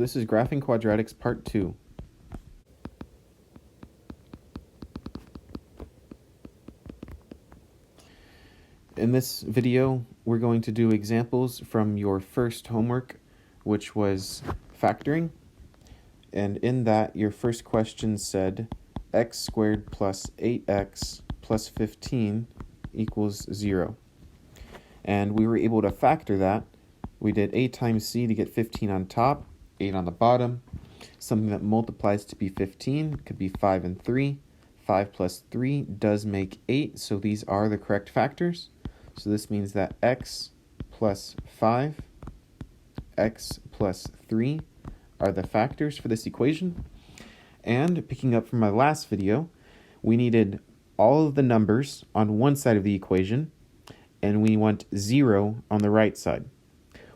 This is Graphing Quadratics Part 2. In this video, we're going to do examples from your first homework, which was factoring. And in that, your first question said x squared plus 8x plus 15 equals 0. And we were able to factor that. We did a times c to get 15 on top, 8 on the bottom. Something that multiplies to be 15 could be 5 and 3. 5 plus 3 does make 8, so these are the correct factors. So this means that x plus 5, x plus 3 are the factors for this equation. And picking up from my last video, we needed all of the numbers on one side of the equation, and we want 0 on the right side.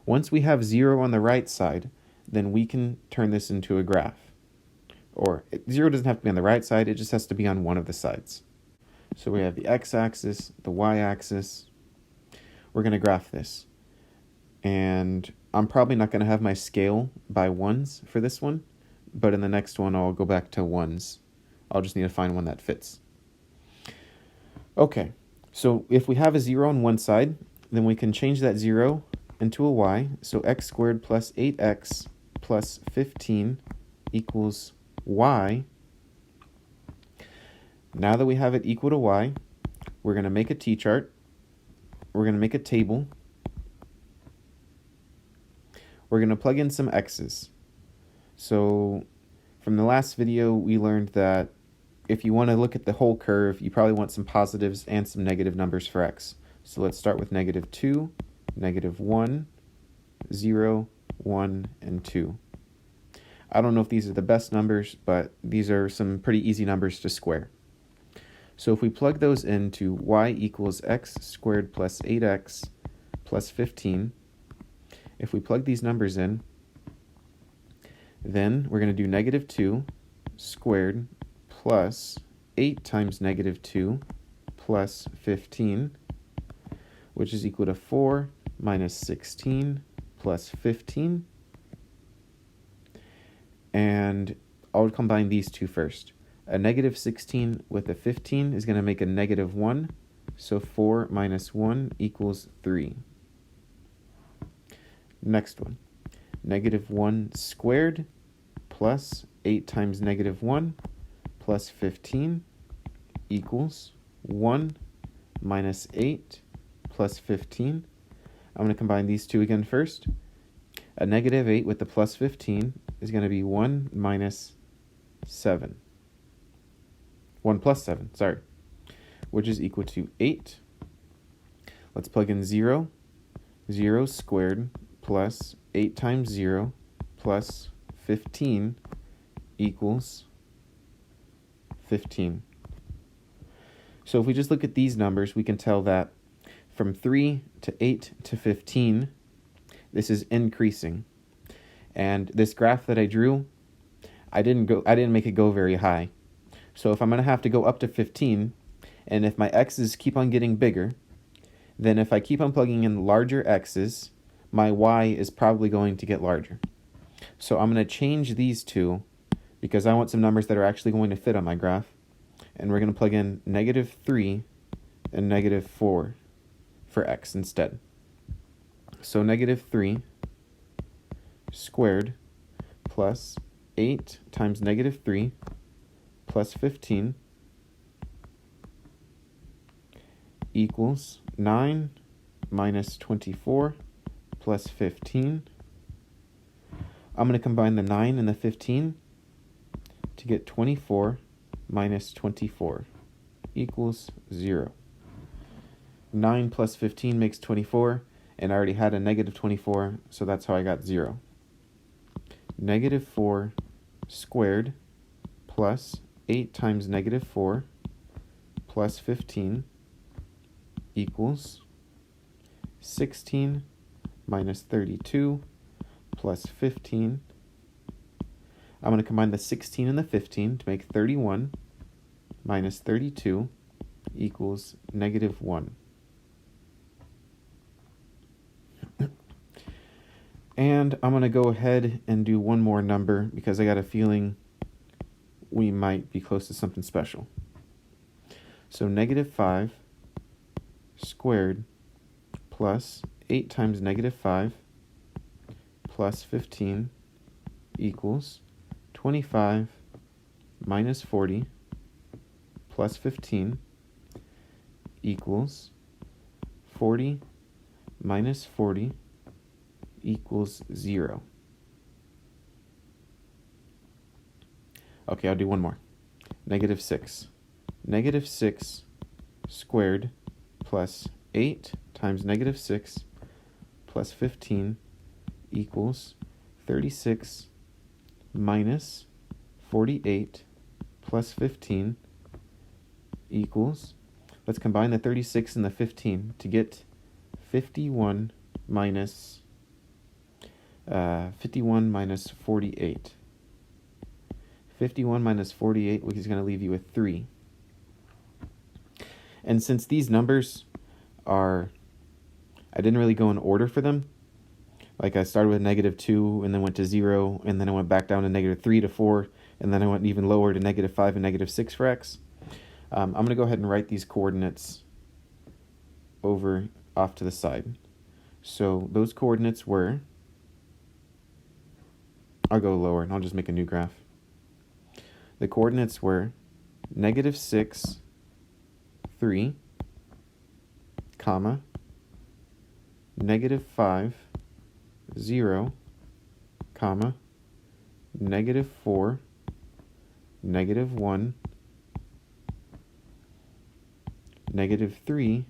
Once we have 0 on the right side, then we can turn this into a graph. Or 0 doesn't have to be on the right side, it just has to be on one of the sides. So we have the x-axis, the y-axis. We're going to graph this. And I'm probably not going to have my scale by ones for this one, but in the next one I'll go back to ones. I'll just need to find one that fits. Okay, so if we have a 0 on one side, then we can change that 0 into a y. So x squared plus 8x plus 15 equals y. Now that we have it equal to y, we're going to make a t-chart. We're going to make a table. We're going to plug in some x's. So from the last video, we learned that if you want to look at the whole curve, you probably want some positives and some negative numbers for x. So let's start with -2, -1, 0, 1, and 2. I don't know if these are the best numbers, but these are some pretty easy numbers to square. So if we plug those into y equals x squared plus 8x plus 15, if we plug these numbers in, then we're going to do -2 squared plus 8 times -2 plus 15, which is equal to 4 minus 16 plus 15. And I'll combine these two first. A -16 with a 15 is going to make a -1, so 4 minus 1 equals 3. Next one, -1 squared plus 8 times -1 plus 15 equals 1 minus 8 plus 15. I'm going to combine these two again first. A -8 with the plus 15 is going to be 1 minus 7. 1 plus 7, sorry, which is equal to 8. Let's plug in 0. 0 squared plus 8 times 0 plus 15 equals 15. So if we just look at these numbers, we can tell that from 3 to 8 to 15, this is increasing. And this graph that I drew, I didn't make it go very high. So if I'm going to have to go up to 15, and if my x's keep on getting bigger, then if I keep on plugging in larger x's, my y is probably going to get larger. So I'm going to change these two because I want some numbers that are actually going to fit on my graph. And we're going to plug in -3 and -4 for x instead. So -3 squared plus 8 times -3 plus 15 equals 9 minus 24 plus 15. I'm going to combine the 9 and the 15 to get 24 minus 24 equals 0. 9 plus 15 makes 24, and I already had a -24, so that's how I got 0. -4 squared plus 8 times -4 plus 15 equals 16 minus 32 plus 15. I'm going to combine the 16 and the 15 to make 31 minus 32 equals -1. And I'm going to go ahead and do one more number because I got a feeling we might be close to something special. So negative 5 squared plus 8 times negative 5 plus 15 equals 25 minus 40 plus 15 equals 40 minus 40 equals 0. Okay, I'll do one more. Negative 6. Negative 6 squared plus 8 times negative 6 plus 15 equals 36 minus 48 plus 15 equals, let's combine the 36 and the 15 to get 51 minus 48. 51 minus 48, which is going to leave you with 3. And since these numbers are, I didn't really go in order for them. Like I started with negative 2 and then went to 0, and then I went back down to negative 3 to 4, and then I went even lower to negative 5 and negative 6 for x. I'm going to go ahead and write these coordinates over off to the side. So those coordinates were, I'll go lower and I'll just make a new graph. The coordinates were negative 6, 3, comma, negative 5, 0, comma, negative 4, negative 1, negative 3,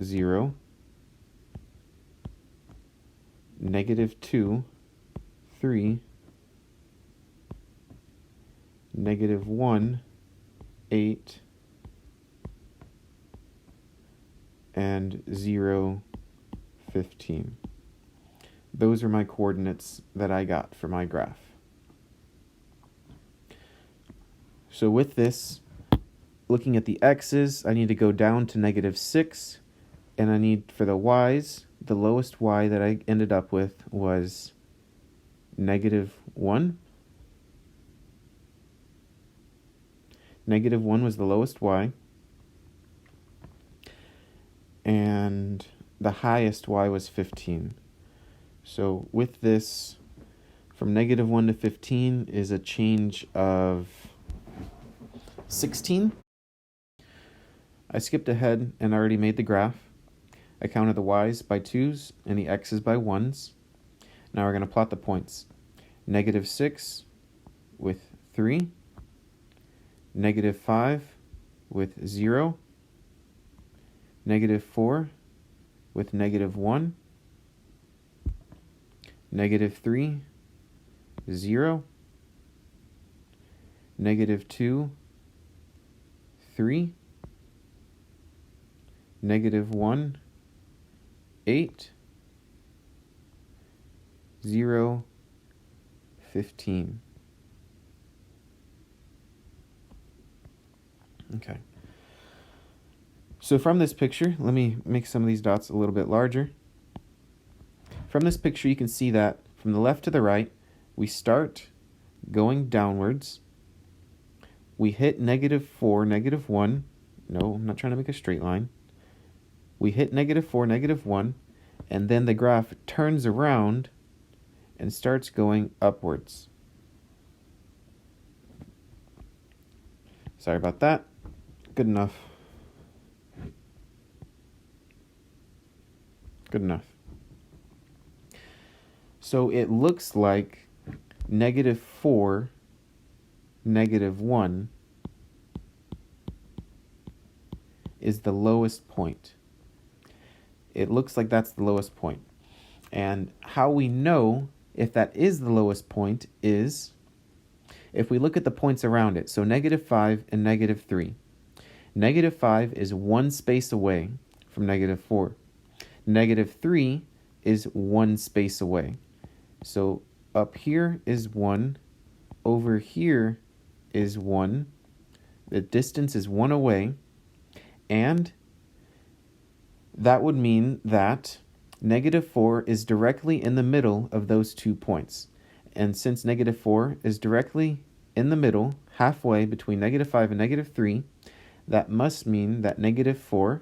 0, negative 2, 3, negative 1, 8, and 0, 15. Those are my coordinates that I got for my graph. So with this, looking at the x's, I need to go down to negative 6, and I need, for the y's, the lowest y that I ended up with was negative 1. Negative 1 was the lowest y, and the highest y was 15. So with this, from negative 1 to 15 is a change of 16. I skipped ahead and already made the graph. I counted the y's by 2's and the x's by 1's. Now we're going to plot the points. Negative 6 with 3. Negative 5 with 0. Negative 4 with negative 1. Negative 3, 0. Negative 2, 3. Negative 1, 8. 0, 15. Okay. So from this picture, let me make some of these dots a little bit larger. From this picture, you can see that from the left to the right, we start going downwards. We hit negative 4, negative 1. No, I'm not trying to make a straight line. We hit negative 4, negative 1, and then the graph turns around and starts going upwards. Sorry about that. Good enough. Good enough. So it looks like negative 4, negative 1 is the lowest point. It looks like that's the lowest point. And how we know if that is the lowest point is if we look at the points around it. So negative 5 and negative 3. Negative 5 is one space away from negative 4. Negative 3 is one space away. So up here is 1. Over here is 1. The distance is 1 away. And that would mean that -4 is directly in the middle of those 2 points. And since -4 is directly in the middle, halfway between -5 and -3, that must mean that -4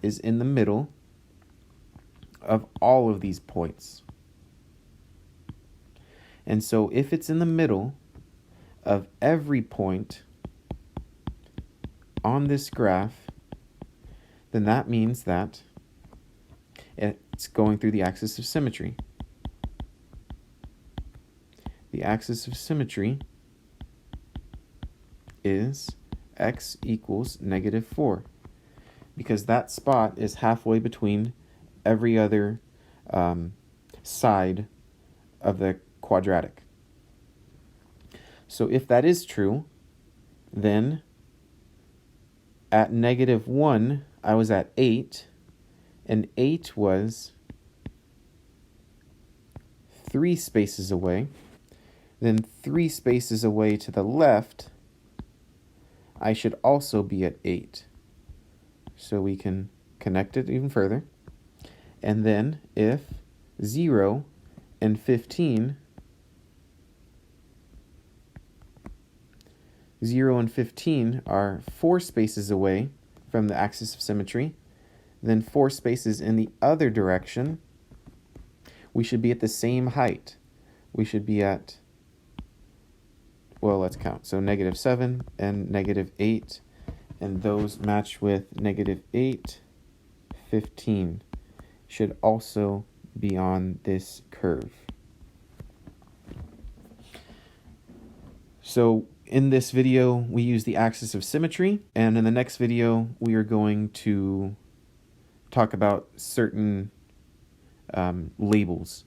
is in the middle of all of these points. And so if it's in the middle of every point on this graph, then that means that it's going through the axis of symmetry. The axis of symmetry is x equals -4, because that spot is halfway between every other side of the quadratic. So if that is true, then at -1, I was at 8, and 8 was 3 spaces away. Then 3 spaces away to the left, I should also be at 8. So we can connect it even further. And then if 0 and 15 are 4 spaces away from the axis of symmetry, then 4 spaces in the other direction, we should be at the same height. We should be at, well, let's count. So -7 and -8, and those match with -8, 15 should also be on this curve. So in this video, we use the axis of symmetry, and in the next video, we are going to talk about certain labels.